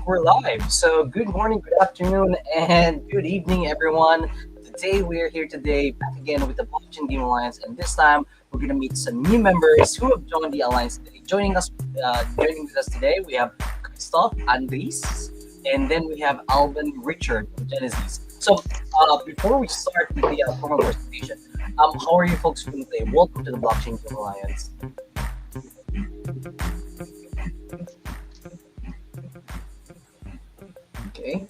think we're live. So, good morning, good afternoon, and good evening, everyone. Today, we are here today back again with the Blockchain Game Alliance, and this time we're going to meet some new members who have joined the alliance today. Joining with us today, we have Christoph, Andres, and then we have Alvin, Richard from Genesis. So, before we start with the formal presentation, how are you folks feeling today? Welcome to the Blockchain Game Alliance. Okay.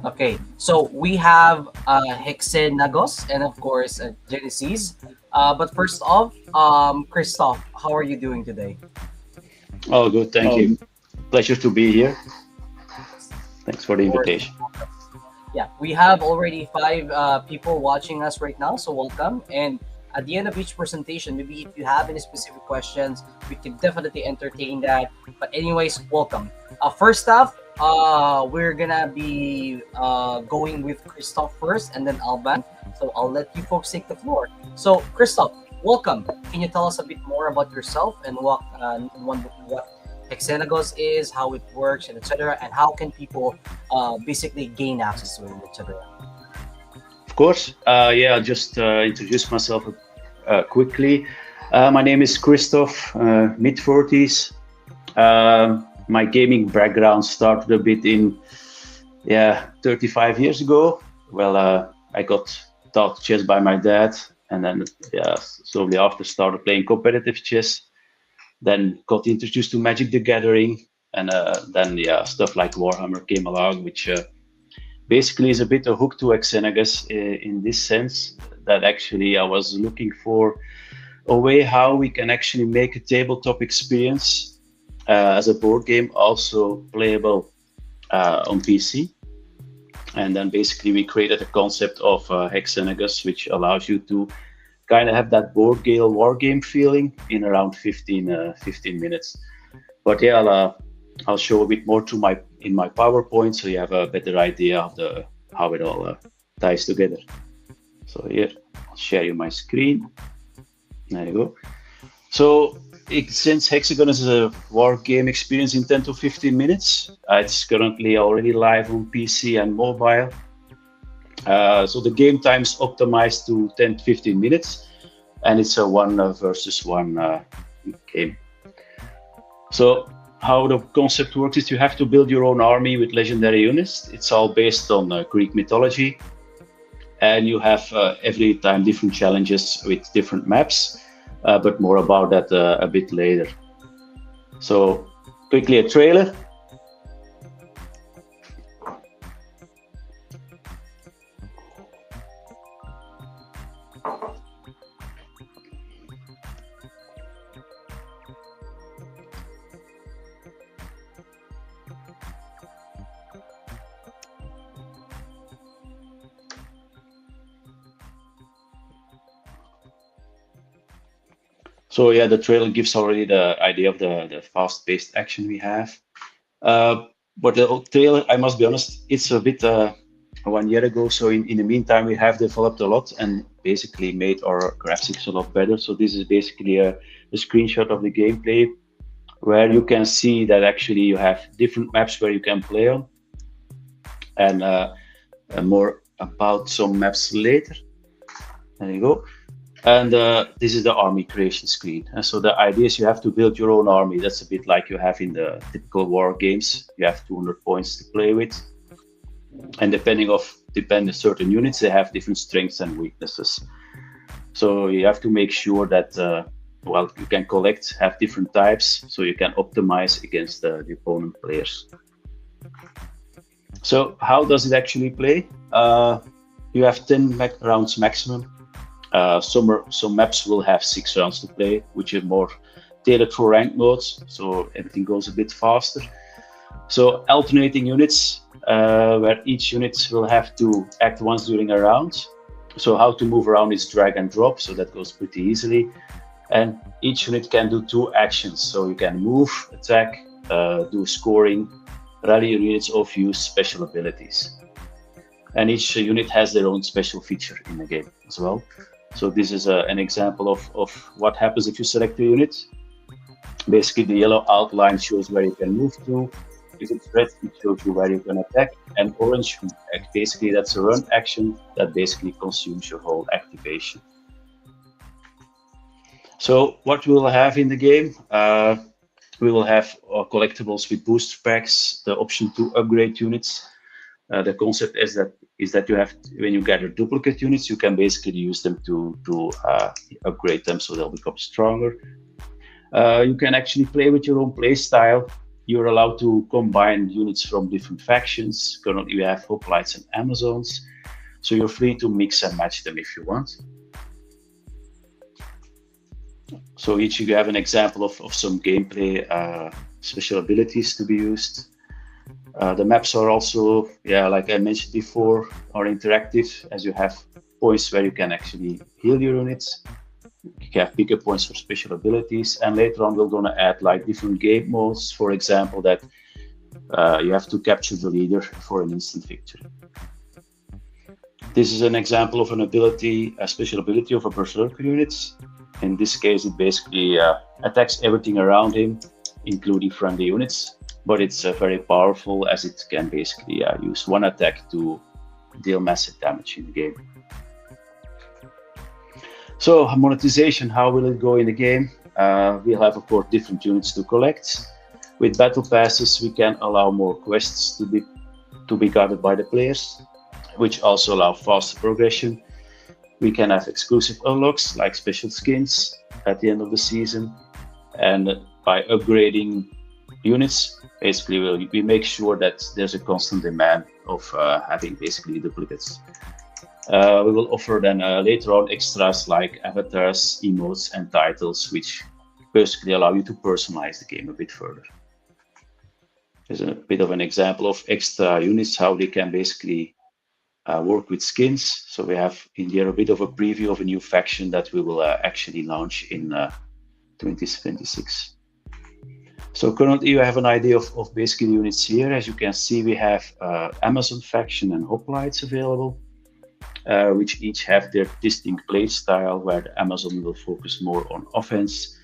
Okay, so we have Hexe Nagos and of course Genesis. But first off, Christoph, how are you doing today? Oh, good. Thank you. Pleasure to be here. Thanks for the Of course. invitation. Yeah, we have already five people watching us right now, so welcome. And at the end of each presentation, maybe if you have any specific questions, we can definitely entertain that. But anyways, welcome. First off, we're gonna be going with Christoph first, and then Alban. So I'll let you folks take the floor. So Christoph, welcome. Can you tell us a bit more about yourself and what Hexenagos is, how it works, and etc. And how can people basically gain access to it, etc. Of course. Yeah, I'll just introduce myself quickly. My name is Christoph, mid 40s. My gaming background started a bit in, 35 years ago. Well, I got taught chess by my dad, and then slowly after started playing competitive chess. Then got introduced to Magic the Gathering, and then stuff like Warhammer came along, which basically is a bit a hook to Xenagos in this sense that actually I was looking for a way how we can actually make a tabletop experience as a board game also playable on PC. And then basically we created a concept of Hexenagos, which allows you to kind of have that board game war game feeling in around 15 minutes. But yeah, I'll show a bit more in my PowerPoint, so you have a better idea of how it all ties together. So here, I'll share you my screen. There you go. So since Hexagon is a war game experience in 10 to 15 minutes, it's currently already live on PC and mobile. So the game time is optimized to 10 to 15 minutes, and it's a one versus one game. So how the concept works is you have to build your own army with legendary units. It's all based on Greek mythology, and you have every time different challenges with different maps, but more about that a bit later. So quickly a trailer. So yeah, the trailer gives already the idea of the fast-paced action we have. But the trailer, I must be honest, it's a bit 1 year ago. So in the meantime, we have developed a lot and basically made our graphics a lot better. So this is basically a screenshot of the gameplay where you can see that actually you have different maps where you can play on, and more about some maps later. There you go. And this is the army creation screen. And so the idea is you have to build your own army. That's a bit like you have in the typical war games. You have 200 points to play with. And depending on certain units, they have different strengths and weaknesses. So you have to make sure that, you can have different types so you can optimize against the opponent players. So how does it actually play? You have 10 rounds maximum. Some maps will have 6 rounds to play, which is more tailored for ranked modes, so everything goes a bit faster. So alternating units, where each unit will have to act once during a round. So how to move around is drag and drop, so that goes pretty easily. And each unit can do 2 actions, so you can move, attack, do scoring, rally your units, or use special abilities. And each unit has their own special feature in the game as well. So this is an example of what happens if you select a unit. Basically, the yellow outline shows where you can move to. if it's red, it shows you where you can attack, and orange, basically that's a run action that basically consumes your whole activation. So what we will have in the game, we will have collectibles with booster packs, the option to upgrade units. The concept is that you have, when you gather duplicate units, you can basically use them to upgrade them so they'll become stronger. You can actually play with your own play style. You're allowed to combine units from different factions. Currently, we have hoplites and Amazons, so you're free to mix and match them if you want. So each you have an example of some gameplay special abilities to be used. The maps are also, like I mentioned before, are interactive, as you have points where you can actually heal your units. You have bigger points for special abilities, and later on we're going to add like different game modes. For example, that you have to capture the leader for an instant victory. This is an example of an ability, a special ability of a berserker unit. In this case, it basically attacks everything around him, including friendly units. But it's very powerful, as it can basically use one attack to deal massive damage in the game. So monetization, how will it go in the game? We'll have, of course, different units to collect. With battle passes, we can allow more quests to be guarded by the players, which also allow faster progression. We can have exclusive unlocks like special skins at the end of the season, and by upgrading units, basically we make sure that there's a constant demand of having basically duplicates. We will offer then later on extras like avatars, emotes, and titles, which basically allow you to personalize the game a bit further. There's a bit of an example of extra units, how they can basically work with skins. So we have in here a bit of a preview of a new faction that we will actually launch in 2026. So currently you have an idea of basically units here. As you can see, we have Amazon faction and hoplites available, which each have their distinct play style, where the Amazon will focus more on offense,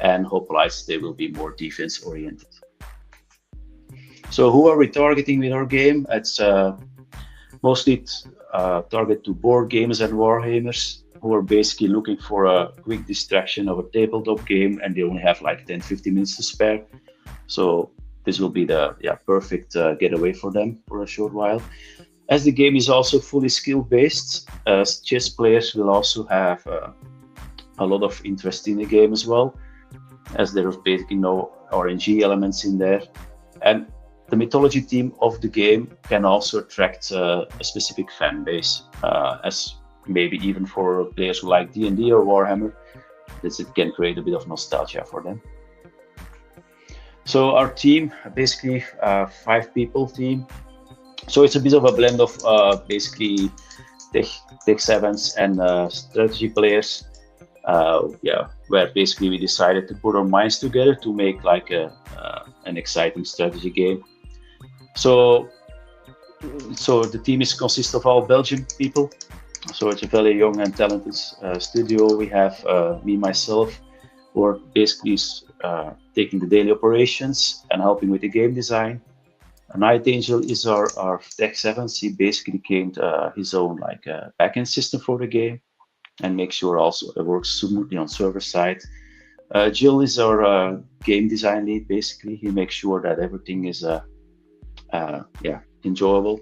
and hoplites, they will be more defense oriented. So who are we targeting with our game? It's mostly target to board gamers and wargamers who are basically looking for a quick distraction of a tabletop game, and they only have like 10-15 minutes to spare. So this will be the perfect getaway for them for a short while. As the game is also fully skill based, chess players will also have a lot of interest in the game as well, as there's basically no RNG elements in there. And the mythology theme of the game can also attract a specific fan base, as maybe even for players who like D&D or Warhammer, it can create a bit of nostalgia for them. So our team, basically 5-people team. So it's a bit of a blend of basically tech savants and strategy players. Where basically we decided to put our minds together to make like an exciting strategy game. So the team consists of all Belgian people. So it's a very young and talented studio. We have me, myself, who are basically taking the daily operations and helping with the game design. Night Angel is our tech savant. He basically came his own like backend system for the game, and make sure also it works smoothly on server side. Jill is our game design lead. Basically, he makes sure that everything is enjoyable.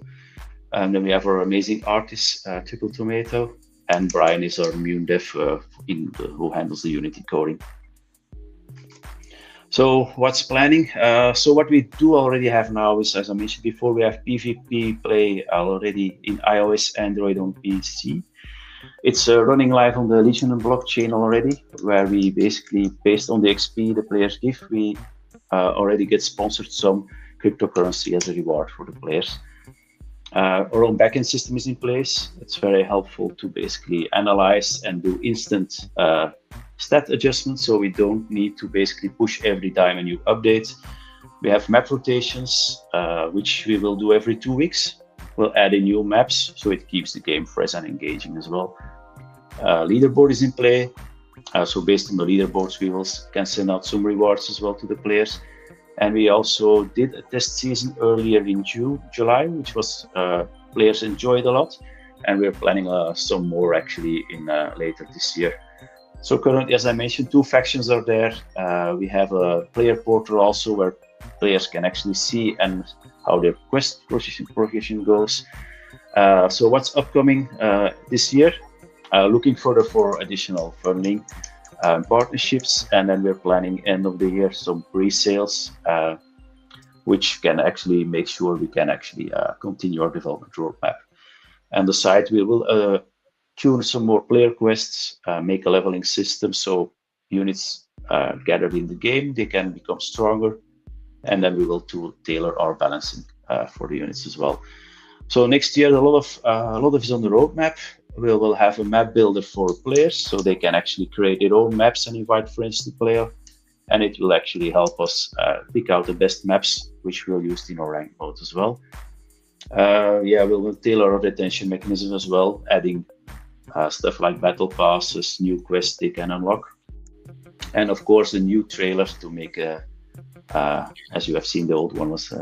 And then we have our amazing artist, Triple Tomato, and Brian is our Mune dev who handles the Unity coding. So what's planning? So what we do already have now is, as I mentioned before, we have PvP play already in iOS, Android, on PC. It's running live on the Legion blockchain already, where we basically, based on the XP the players give, we already get sponsored some cryptocurrency as a reward for the players. Our own backend system is in place. It's very helpful to basically analyze and do instant stat adjustments, so we don't need to basically push every time a new update. We have map rotations, which we will do every 2 weeks. We'll add in new maps, so it keeps the game fresh and engaging as well. Leaderboard is in play, so based on the leaderboards, we can send out some rewards as well to the players. And we also did a test season earlier in July, which was players enjoyed a lot, and we're planning some more actually in later this year. So currently, as I mentioned, two factions are there. We have a player portal also where players can actually see and how their quest progression goes. So what's upcoming this year? Looking further for additional funding, partnerships, and then we're planning end of the year some pre-sales, which can actually make sure we can actually continue our development roadmap. And the site we will tune some more player quests, make a leveling system so units gathered in the game they can become stronger, and then we will tailor our balancing for the units as well. So next year a lot of is on the roadmap. We will have a map builder for players so they can actually create their own maps and invite friends to play, and it will actually help us pick out the best maps which we'll use in our ranked mode as well. Yeah, we will tailor our retention mechanism as well, adding stuff like battle passes, new quests they can unlock, and of course the new trailers to make as you have seen, the old one was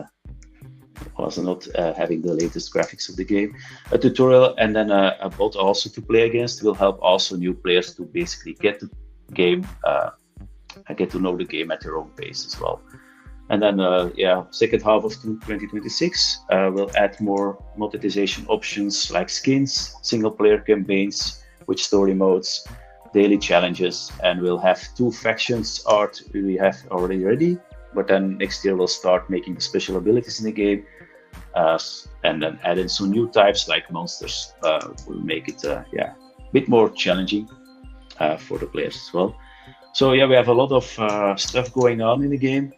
not having the latest graphics of the game. A tutorial and then a bot also to play against will help also new players to basically get the game, get to know the game at their own pace as well. And then, yeah, second half of 2026, we'll add more monetization options like skins, single player campaigns with story modes, daily challenges, and we'll have two factions art we have already ready. But then next year we'll start making the special abilities in the game, and then add in some new types like monsters. Will make it yeah, a bit more challenging for the players as well. So yeah, we have a lot of stuff going on in the game.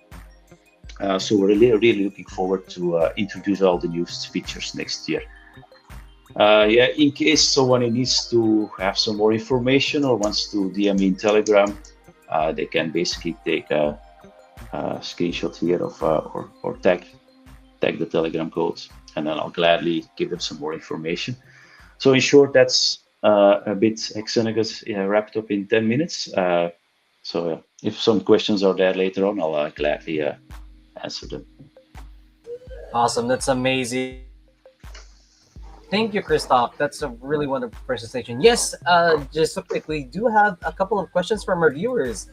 So we're really looking forward to introduce all the new features next year. Yeah, in case someone needs to have some more information or wants to DM me in Telegram, they can basically take a screenshot here of or tag the Telegram code, and then I'll gladly give them some more information. So in short, that's a bit Xenagos wrapped up in 10 minutes. So if some questions are there later on, I'll gladly answer them. Awesome. That's amazing. Thank you, Christoph. That's a really wonderful presentation. Yes, just so quick, we do have a couple of questions from our viewers.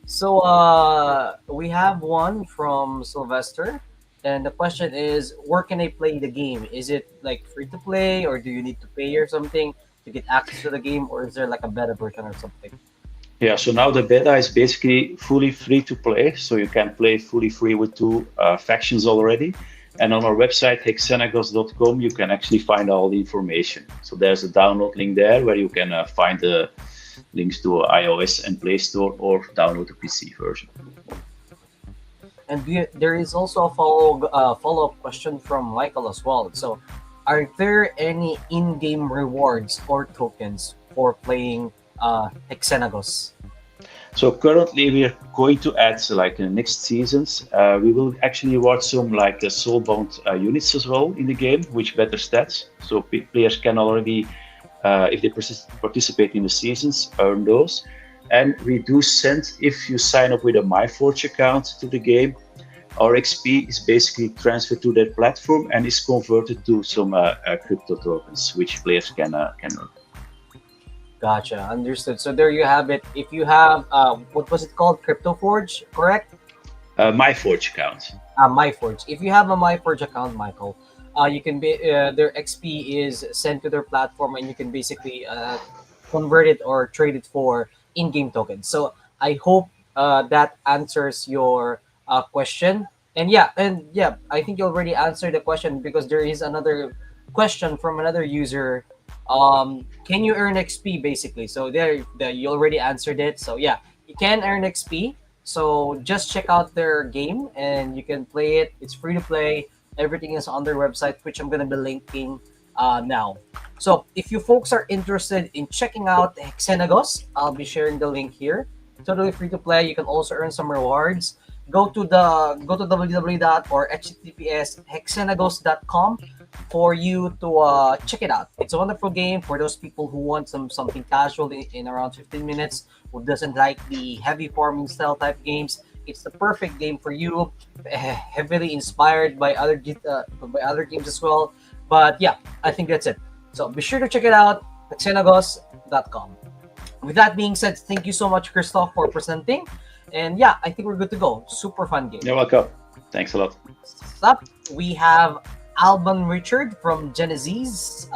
So we have one from Sylvester, and the question is, where can I play the game? Is it like free to play, or do you need to pay or something to get access to the game, or is there like a beta version or something? Yeah, so now the beta is basically fully free to play, so you can play fully free with two factions already. And on our website, hexenagos.com, you can actually find all the information. So there's a download link there where you can find the links to iOS and Play Store or download the PC version. And there is also a follow-up question from Michael as well. So, are there any in-game rewards or tokens for playing Hexenagos? So currently we are going to add, so like in the next seasons, we will actually reward some like soulbound units as well in the game, which better stats. So players can already, if they participate in the seasons, earn those. And we do send, if you sign up with a MyForge account to the game, our XP is basically transferred to their platform and is converted to some crypto tokens, which players can earn. Gotcha, understood. So there you have it. If you have, what was it called? Crypto Forge, correct? MyForge account. MyForge. If you have a MyForge account, Michael, you can be their XP is sent to their platform, and you can basically convert it or trade it for in-game tokens. So I hope that answers your question. And yeah, I think you already answered the question because there is another question from another user. Can you earn XP basically? So there you already answered it. So yeah, you can earn XP. So just check out their game and you can play it. It's free to play. Everything is on their website, which I'm gonna be linking now. So if you folks are interested in checking out Xenagos, I'll be sharing the link here. Totally free to play. You can also earn some rewards. Go to www or https hexenagos.com for you to check it out. It's a wonderful game for those people who want something casual in around 15 minutes, who doesn't like the heavy farming style type games. It's the perfect game for you. Heavily inspired by other games as well. But yeah, I think that's it. So be sure to check it out at xenagos.com. With that being said, thank you so much, Christoph, for presenting. And yeah, I think we're good to go. Super fun game. You're welcome. Thanks a lot. Next up, we have Alban Richard from Genesis.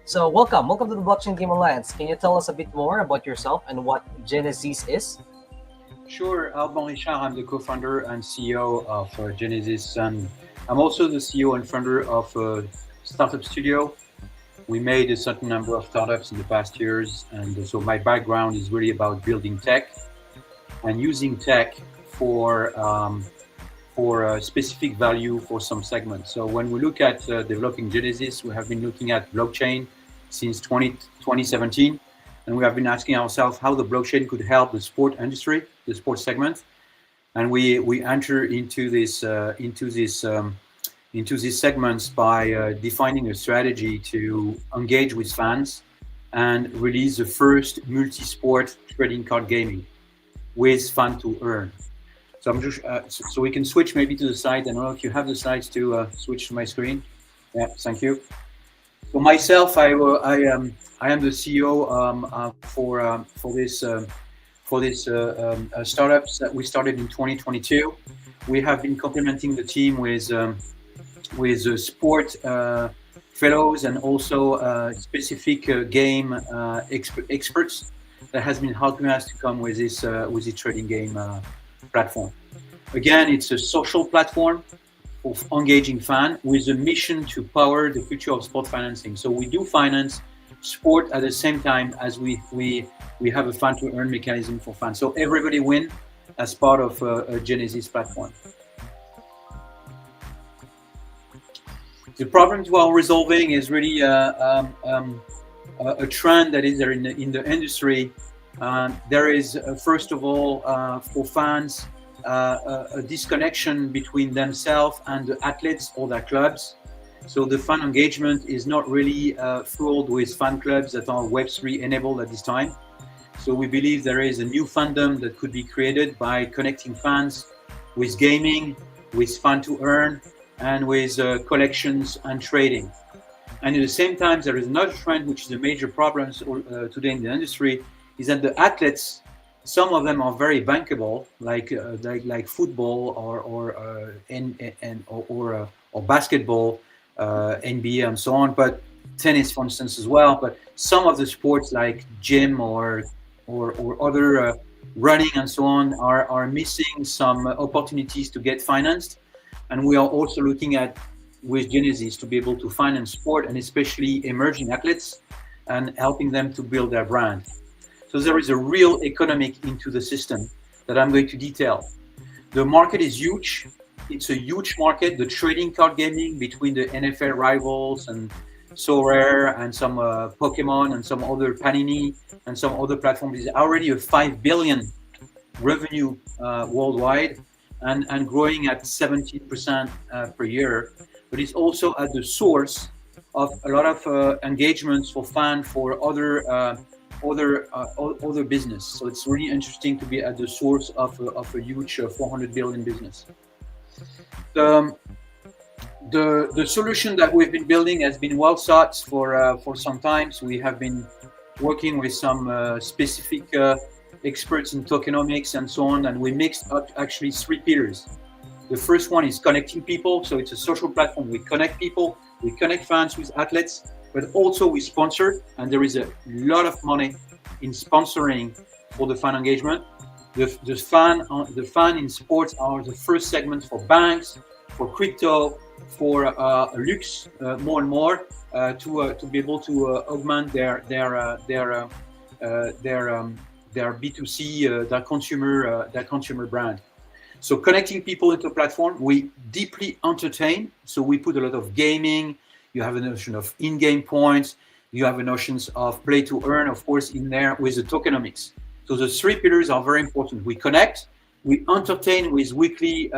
So welcome to the Blockchain Game Alliance. Can you tell us a bit more about yourself and what Genesis is? Sure, Alban Richard, I'm the co-founder and CEO of Genesis, and I'm also the CEO and founder of a startup studio. We made a certain number of startups in the past years, and so my background is really about building tech and using tech for specific value for some segments. So when we look at developing Genesis, we have been looking at blockchain since 2017, and we have been asking ourselves how the blockchain could help the sport industry, the sports segment, and we enter into these segments by defining a strategy to engage with fans and release the first multi-sport trading card gaming with fan to earn. So I'm just so we can switch maybe to the side. I don't know if you have the slides to switch to my screen. Yeah, thank you. So myself, I am the CEO for this startups that we started in 2022. We have been complementing the team with sport fellows and also specific game experts that has been helping us to come with this trading game platform. Again, it's a social platform of engaging fans with a mission to power the future of sport financing. So we do finance sport at the same time as we have a fan to earn mechanism for fans. So everybody win as part of a Genesis platform. The problem we are resolving is really a trend that is there in the industry. There is, first of all, for fans, a disconnection between themselves and the athletes or their clubs. So the fan engagement is not really fueled with fan clubs that are Web3 enabled at this time. So we believe there is a new fandom that could be created by connecting fans with gaming, with fan to earn, and with collections and trading. And at the same time, there is another trend, which is a major problem today in the industry, is that the athletes, some of them are very bankable, like football or basketball, NBA and so on, but tennis, for instance, as well. But some of the sports like gym or other running and so on are missing some opportunities to get financed. And we are also looking at with Genesis to be able to finance sport and especially emerging athletes and helping them to build their brand. So there is a real economic into the system that I'm going to detail. The market is huge. It's a huge market. The trading card gaming between the NFL rivals and SoRare and some Pokemon and some other Panini and some other platforms is already a 5 billion revenue worldwide and growing at 17% per year. But it's also at the source of a lot of engagements for fans for other business. So it's really interesting to be at the source of a huge 400 billion business. The solution that we've been building has been well sought for some time. So we have been working with some specific experts in tokenomics and so on, and we mixed up actually 3 pillars. The first one is connecting people. So it's a social platform. We connect people, we connect fans with athletes, but also we sponsor, and there is a lot of money in sponsoring for the fan engagement. The fan in sports are the first segment for banks, for crypto, for Lux, more and more to be able to augment their B2C, their consumer brand. So connecting people into a platform, we deeply entertain. So we put a lot of gaming. You have a notion of in-game points. You have a notions of play to earn, of course, in there with the tokenomics. So the 3 pillars are very important. We connect, we entertain with weekly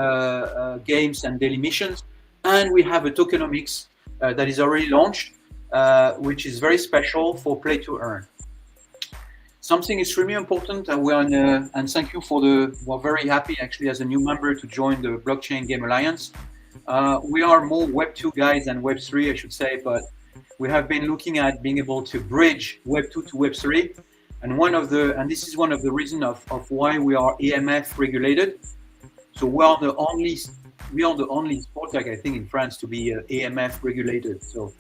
games and daily missions, and we have a tokenomics that is already launched, which is very special for play to earn. something extremely important. And thank you we're very happy actually as a new member to join the Blockchain Game Alliance. We are more Web 2 guys than Web 3, I should say, but we have been looking at being able to bridge Web 2 to Web 3. And this is one of the reasons of why we are AMF regulated. So we are the only sport tech, I think, in France to be AMF regulated. So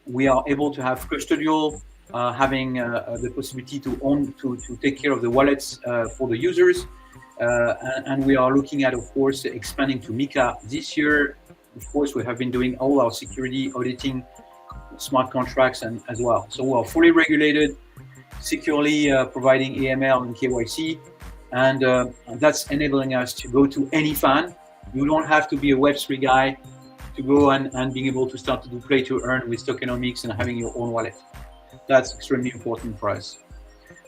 we are able to have custodial, having the possibility to take care of the wallets for the users. And we are looking at, of course, expanding to MiCA this year. Of course, we have been doing all our security auditing, smart contracts, and as well. So we are fully regulated, securely providing AML and KYC, and that's enabling us to go to any fan. You don't have to be a Web3 guy to go and being able to start to do play to earn with tokenomics and having your own wallet. That's extremely important for us.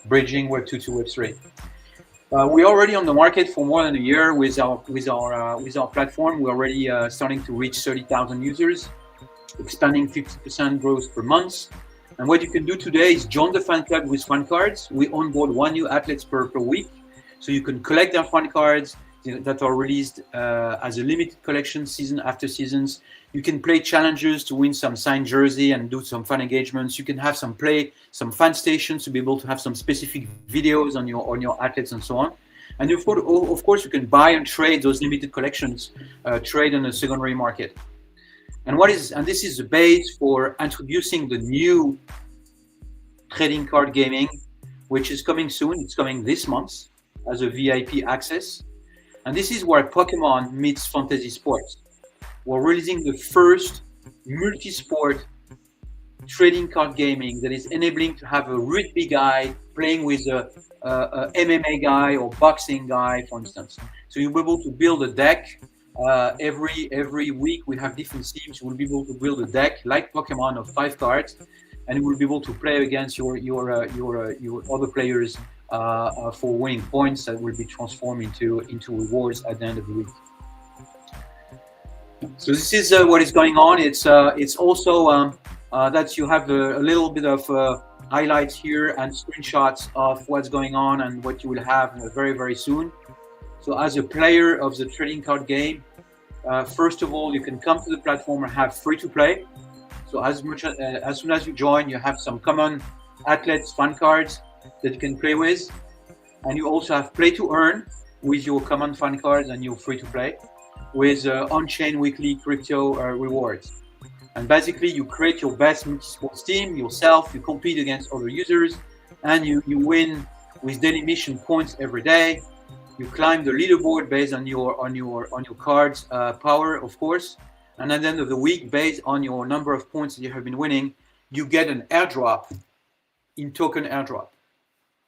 Bridging Web 2 to Web3. We're already on the market for more than a year with our platform. We're already starting to reach 30,000 users, expanding 50% growth per month. And what you can do today is join the fan club with fan cards. We onboard one new athlete per week, so you can collect their fan cards that are released as a limited collection season after seasons. You can play challenges to win some signed jersey and do some fun engagements. You can have some fan stations to be able to have some specific videos on your athletes and so on. And of course, you can buy and trade those limited collections, trade on the secondary market. And this is the base for introducing the new trading card gaming, which is coming soon. It's coming this month as a VIP access. And this is where Pokemon meets fantasy sports. We're releasing the first multi-sport trading card gaming that is enabling to have a rugby guy playing with a MMA guy or boxing guy, for instance. So you'll be able to build a deck. Every week we have different teams. You will be able to build a deck like Pokemon of 5 cards, and you will be able to play against your other players for winning points that will be transformed into rewards at the end of the week. So this is what is going on. It's also that you have a little bit of highlights here and screenshots of what's going on and what you will have very, very soon. So as a player of the trading card game, first of all, you can come to the platform and have free to play. So as soon as you join, you have some common athletes fan cards that you can play with. And you also have play to earn with your common fan cards and your free to play with on-chain weekly crypto rewards. And basically you create your best multi-sports team yourself, you compete against other users, and you win with daily mission points every day. You climb the leaderboard based on your cards power, of course. And at the end of the week, based on your number of points that you have been winning, you get an airdrop in token airdrop.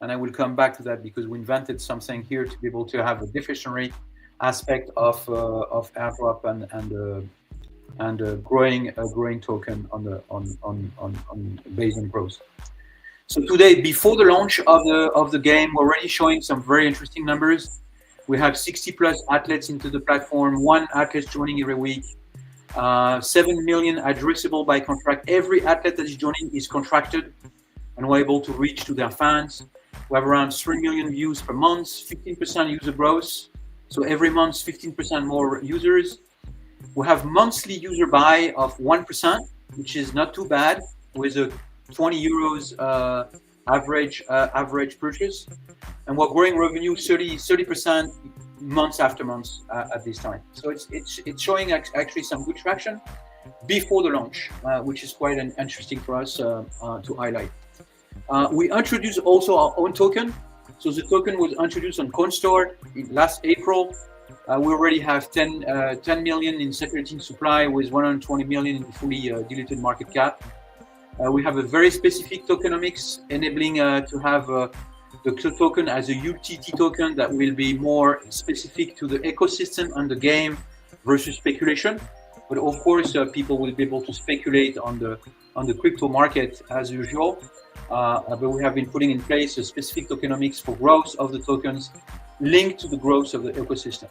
And I will come back to that because we invented something here to be able to have a deflationary aspect of airdrop and a growing token on based on growth. So today, before the launch of the game, we're already showing some very interesting numbers. We have 60 plus athletes into the platform, 1 athlete joining every week, 7 million addressable by contract. Every athlete that is joining is contracted, and we're able to reach to their fans. We have around 3 million views per month, 15% user growth. So every month, 15% more users. We have monthly user buy of 1%, which is not too bad, with a 20 euros average purchase. And we're growing revenue 30% months after months at this time. So it's showing actually some good traction before the launch, which is quite interesting for us to highlight. We introduced also our own token. So the token was introduced on CoinStore last April. We already have 10 million in circulating supply with 120 million in fully diluted market cap. We have a very specific tokenomics enabling to have the token as a UTT token that will be more specific to the ecosystem and the game versus speculation. But of course, people will be able to speculate on the crypto market as usual. But we have been putting in place a specific tokenomics for growth of the tokens linked to the growth of the ecosystem.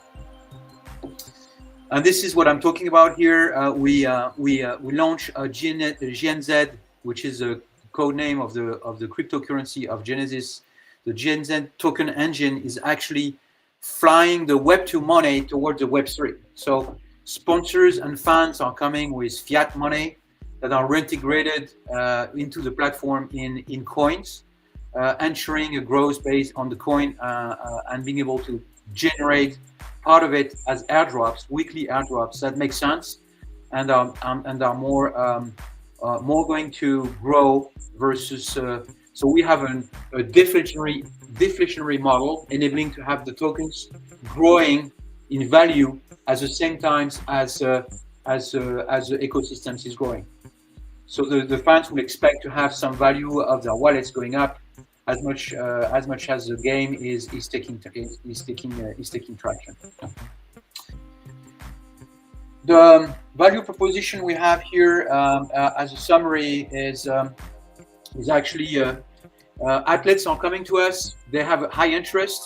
And this is what I'm talking about here. We launched a GNZ, which is a code name of the cryptocurrency of Genesis. The GenZ token engine is actually flying the Web2 money towards the Web3. So sponsors and fans are coming with fiat money that are reintegrated into the platform in coins, ensuring a growth based on the coin and being able to generate part of it as airdrops, weekly airdrops that make sense and are more going to grow versus. So we have a deflationary model enabling to have the tokens growing in value at the same time as the ecosystems is growing. So the fans will expect to have some value of their wallets going up as much as the game is taking traction. The value proposition we have here as a summary is actually athletes are coming to us. They have a high interest.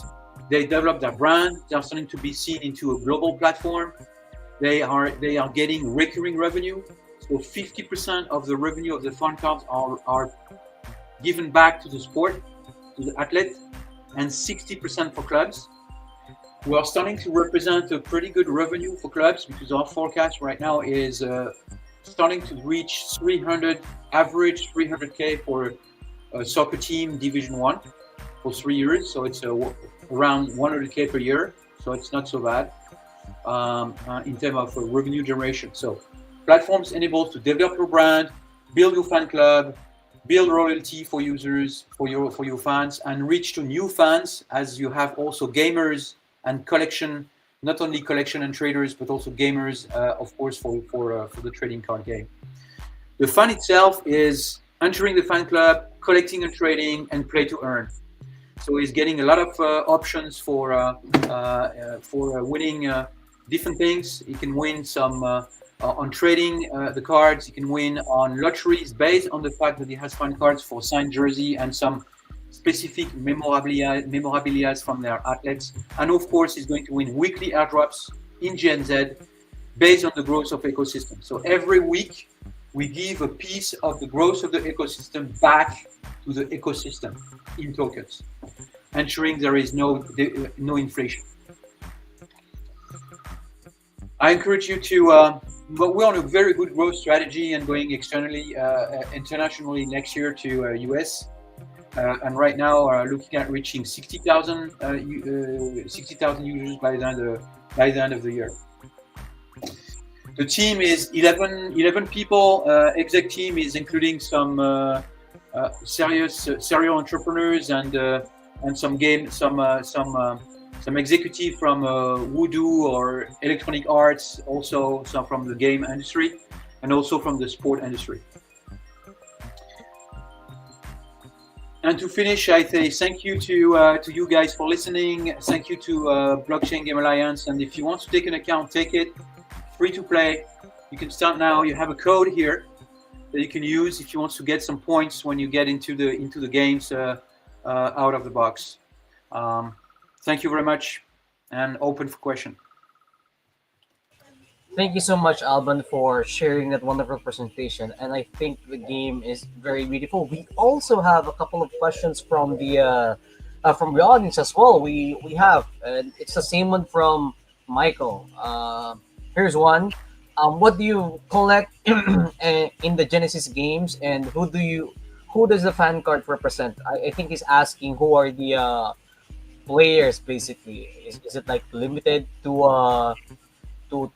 They develop their brand. They're starting to be seen into a global platform. They are getting recurring revenue. So 50% of the revenue of the fun cards are given back to the sport, to the athlete, and 60% for clubs. We are starting to represent a pretty good revenue for clubs because our forecast right now is starting to reach 300, average 300K for a soccer team Division 1 for 3 years. So it's around 100K per year. So it's not so bad in terms of revenue generation. So platforms enable to develop your brand, build your fan club, build loyalty for users, for your fans, and reach to new fans as you have also gamers and collection, not only collection and traders, but also gamers, of course, for the trading card game. The fun itself is entering the fan club, collecting and trading, and play to earn. So he's getting a lot of options for winning different things. He can win some on trading the cards. He can win on lotteries based on the fact that he has fan cards for signed jersey and some specific memorabilia from their athletes. And of course, he's going to win weekly airdrops in GNZ based on the growth of ecosystem. So every week, we give a piece of the growth of the ecosystem back to the ecosystem in tokens, ensuring there is no inflation. I encourage you to, we're on a very good growth strategy and going internationally next year to US. And right now, looking at reaching 60,000 users by the end of the year. The team is 11 people. Exec team is including some serial entrepreneurs and some executive from Voodoo or Electronic Arts, also some from the game industry, and also from the sport industry. And to finish, I say thank you to you guys for listening. Thank you to Blockchain Game Alliance. And if you want to take an account, take it. Free to play. You can start now. You have a code here that you can use if you want to get some points when you get into the games out of the box. Thank you very much, and open for question. Thank you so much, Alban, for sharing that wonderful presentation. And I think the game is very beautiful. We also have a couple of questions from the audience as well. We have, it's the same one from Michael. Here's one. What do you collect in the Genesis games, and who does the fan card represent? I think he's asking who are the players basically. Is it like limited to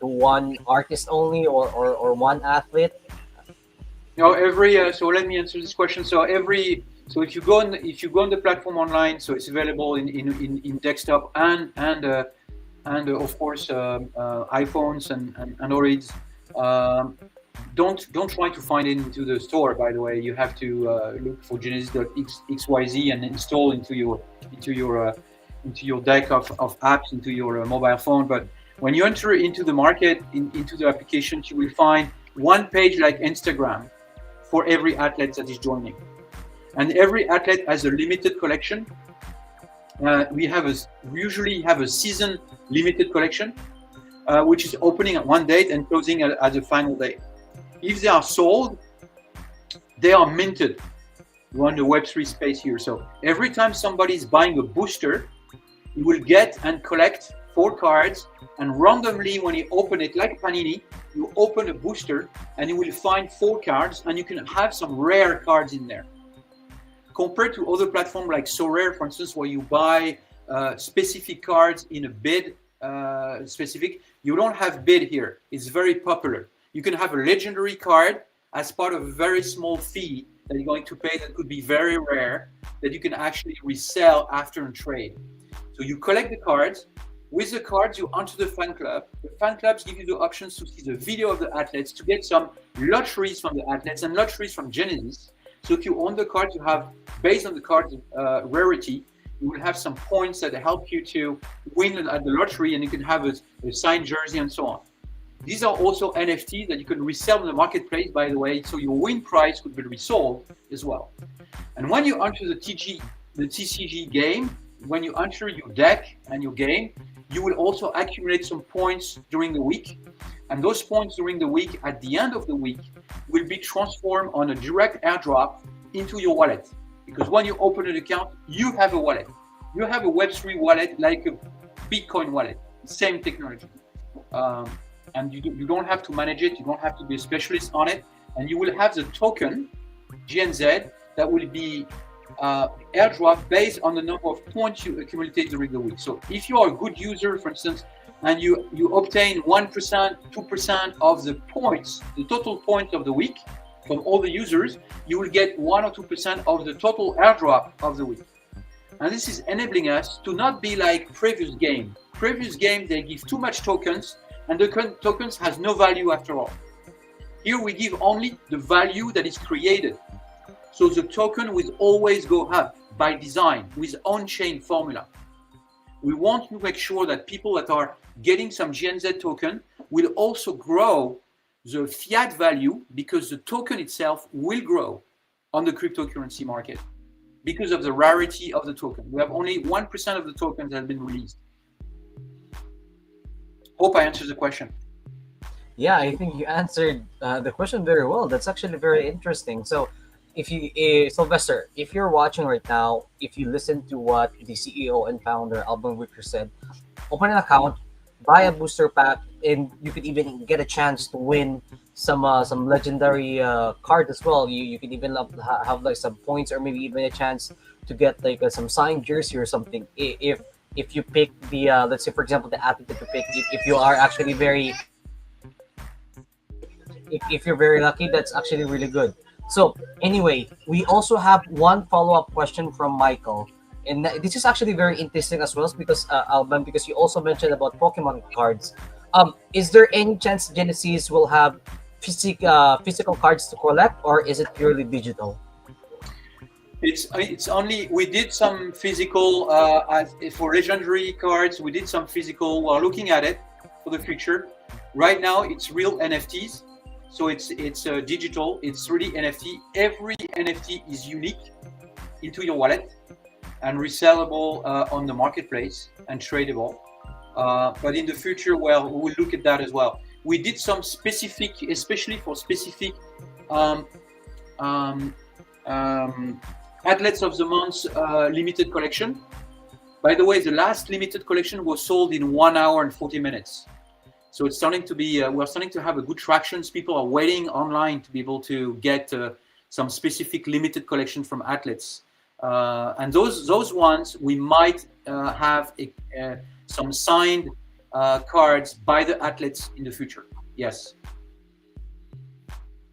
one artist only or one athlete? No, so let me answer this question. So if you go on the platform online, so it's available in desktop and of course iPhones and Androids. Don't try to find it into the store. By the way, you have to look for Genesis.xyz and install into your deck of apps into your mobile phone. But when you enter into the market, into the applications, you will find one page like Instagram for every athlete that is joining, and every athlete has a limited collection. We usually have a season limited collection, which is opening at one date and closing at the final date. If they are sold, they are minted run the Web3 space here. So every time somebody is buying a booster, you will get and collect 4 cards, and randomly when you open it, like Panini, you open a booster and you will find 4 cards, and you can have some rare cards in there. Compared to other platforms like SoRare, for instance, where you buy specific cards in a bid specific, you don't have bid here. It's very popular. You can have a legendary card as part of a very small fee that you're going to pay that could be very rare, that you can actually resell after and trade. So you collect the cards. With the cards, you enter the fan club. The fan clubs give you the options to see the video of the athletes, to get some lotteries from the athletes and lotteries from Genesis. So if you own the cards, you have, based on the card's rarity, you will have some points that help you to win at the lottery, and you can have a signed jersey and so on. These are also NFTs that you can resell in the marketplace, by the way, so your win price could be resold as well. And when you enter the TCG game, when you enter your deck and your game, you will also accumulate some points during the week. And those points during the week, at the end of the week, will be transformed on a direct airdrop into your wallet. Because when you open an account, you have a wallet. You have a Web3 wallet, like a Bitcoin wallet, same technology. And you don't have to manage it. You don't have to be a specialist on it. And you will have the token, GNZ, that will be airdrop based on the number of points you accumulated during the week. So if you are a good user, for instance, and you obtain 1%, 2% of the points, the total points of the week from all the users, you will get 1 or 2% of the total airdrop of the week. And this is enabling us to not be like previous game. Previous game, they give too much tokens, and the tokens has no value after all. Here we give only the value that is created. So the token will always go up by design with on-chain formula. We want to make sure that people that are getting some GNZ token will also grow the fiat value, because the token itself will grow on the cryptocurrency market because of the rarity of the token. We have only 1% of the tokens that have been released. Hope I answered the question. Yeah, I think you answered the question very well. That's actually very interesting. So, if you, Sylvester, if you're watching right now, if you listen to what the CEO and founder Alban Wicker said, open an account, buy a booster pack, and you could even get a chance to win some legendary card as well. You could even have like some points, or maybe even a chance to get like some signed jersey or something. If you pick the let's say for example the athlete that you pick, if you are actually very if you're very lucky, that's actually really good. So anyway, we also have one follow-up question from Michael, and this is actually very interesting as well, because Alban, because you also mentioned about Pokemon cards. Is there any chance Genesis will have physical cards to collect, or is it purely digital? It's only, we did some physical for legendary cards. We did some physical. We're looking at it for the future. Right now, it's real NFTs. So it's digital. It's really NFT. Every NFT is unique into your wallet and resellable on the marketplace and tradable. But in the future, well, we will look at that as well. We did some specific, especially for specific Athletes of the Month limited collection. By the way, the last limited collection was sold in 1 hour and 40 minutes. So it's starting to be, we're starting to have a good traction. People are waiting online to be able to get some specific limited collection from athletes. And those ones, we might have some signed cards by the athletes in the future. Yes.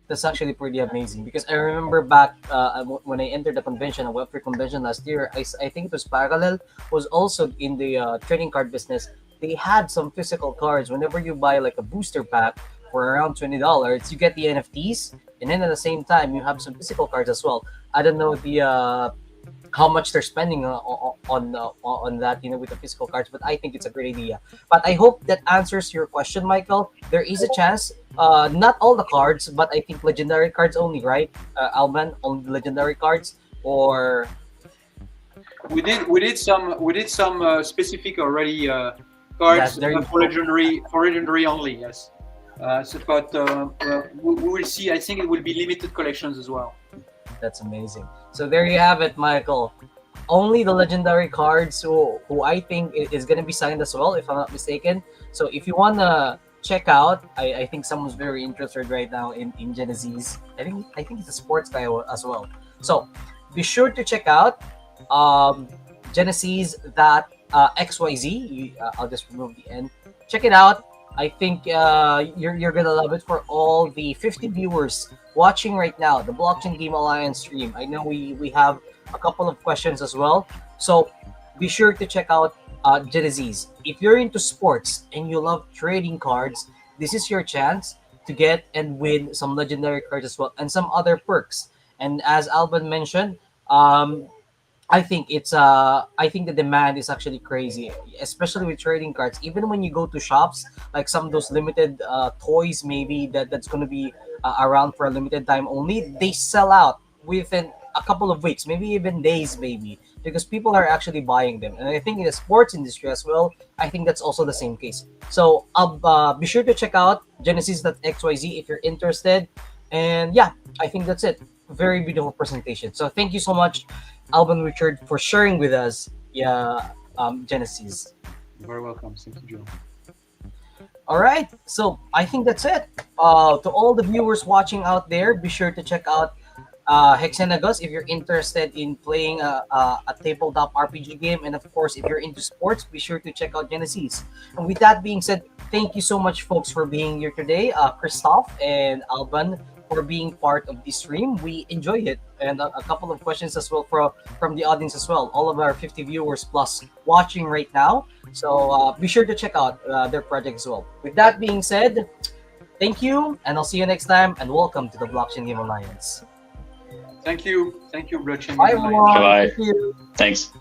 That's actually pretty amazing, because I remember back when I entered the convention, a Web3 convention last year, I think it was Parallel, was also in the trading card business. They had some physical cards. Whenever you buy like a booster pack for around $20, you get the NFTs, and then at the same time you have some physical cards as well. I don't know the how much they're spending on that, with the physical cards, but I think it's a great idea. But I hope that answers your question, Michael. There is a chance, not all the cards, but I think legendary cards only, right? Alban, only legendary cards, or we did some specific already cards for legendary only. Yes. But we will see. I think it will be limited collections as well. That's amazing. So there you have it, Michael. Only the legendary cards who I think is gonna be signed as well, if I'm not mistaken. So if you wanna check out, I think someone's very interested right now in Genesis. I think it's a sports guy as well. So be sure to check out um, Genesis that XYZ. I'll just remove the N. Check it out. I think you're gonna love it for all the 50 viewers watching right now. The Blockchain Game Alliance stream. I know we have a couple of questions as well. So be sure to check out Genesis. If you're into sports and you love trading cards, this is your chance to get and win some legendary cards as well and some other perks. And as Alban mentioned, I think the demand is actually crazy, especially with trading cards. Even when you go to shops, like some of those limited toys, maybe that's going to be around for a limited time only, they sell out within a couple of weeks, maybe even days, maybe, because people are actually buying them. And I think in the sports industry as well, I think that's also the same case. So be sure to check out Genesis.xyz if you're interested. And yeah, I think that's it. Very beautiful presentation. So thank you so much, Alban Richard, for sharing with us. Yeah, Genesis. You're very welcome. Thank you, Joe. All right. So I think that's it. To all the viewers watching out there, be sure to check out Hexenagos if you're interested in playing a tabletop RPG game. And of course, if you're into sports, be sure to check out Genesis. And with that being said, thank you so much, folks, for being here today. Christoph and Alban, for being part of this stream. We enjoy it. And a couple of questions as well from the audience as well. All of our 50 viewers plus watching right now. So be sure to check out their project as well. With that being said, thank you, and I'll see you next time. And welcome to the Blockchain Game Alliance. Thank you. Thank you, Blockchain. Bye, everyone. Bye-bye. Thank you. Thanks.